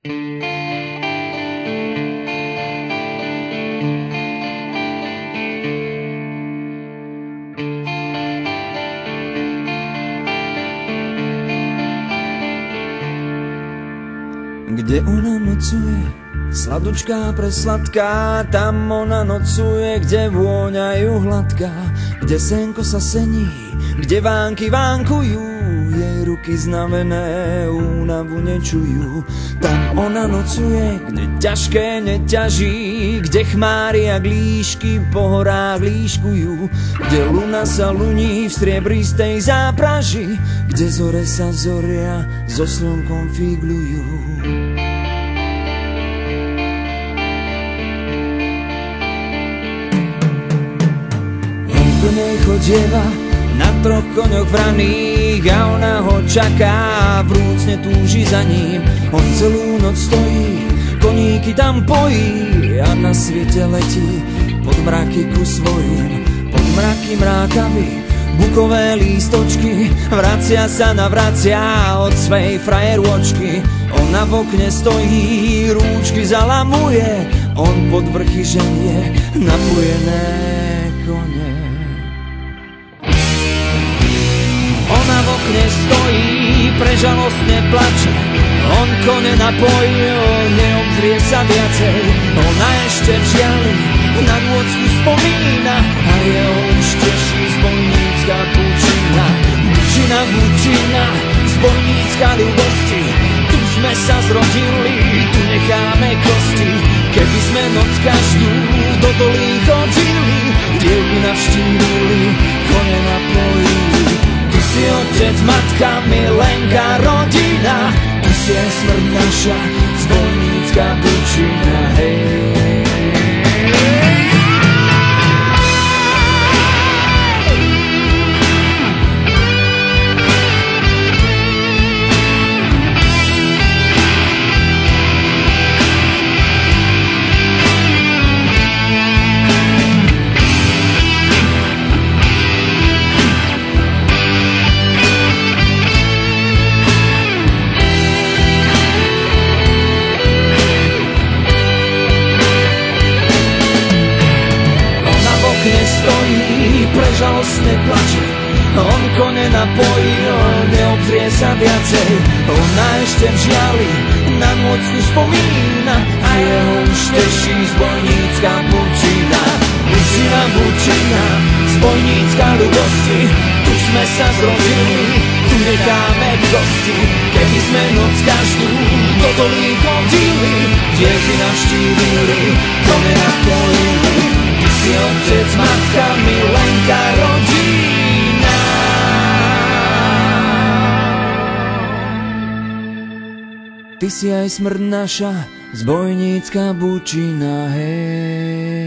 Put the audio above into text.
Kde ona nocuje, sladučká presladká, tam ona nocuje, kde vôňajú hladká, kde senko sa sení, kde vánky vánkujú, jej ruky znavené únavu nečujú. Tam ona nocuje, kde ťažké neťaží, kde chmáry a glíšky po horách líškujú, kde luna sa luní v striebristej zápraži, kde zore sa zoria so slnkom figlujú. Po nej chodieva na troch koňoch vraných a ona ho čaká, vrúcne túži za ním. On celú noc stojí, koníky tam pojí a na svete letí pod mraky ku svojim. Pod mraky mrákavy, bukové lístočky, vracia sa navracia od svej frajerôčky. Ona v okne stojí, rúčky zalamuje, on pod vrchy ženie napojené kone. Ona v okne stojí, prežalostne plače, on kone napojil, neobzrie sa viacej. Ona ešte v žiali na nôcku spomína a jeho už teší zbojnícka bučina. Bučina, bučina, zbojnícka ľubosti, tu sme sa zrodili, tu necháme kosti. Keby sme noc každú do dolí chodili, dievky navštívili, kone napojili. Ty si otec, matka, milenka, rodina, ty si aj smrť naša, zbojnícka bučina, hej. Prežalostne plače, on kone napojil, neobzrie sa viacej. Ona ešte v žiali na nôcku spomína a jeho už teší zbojnícka bučina. Bučina, bučina, zbojnícka ľubosti, tu sme sa zrodili, tu necháme kosti. Keby sme noc každú do dolí chodili, dievky navštívili, kone napojili. Ty si otec, matka, milenka, rodina. Ty si aj smrť naša, zbojnícka bučina, hej.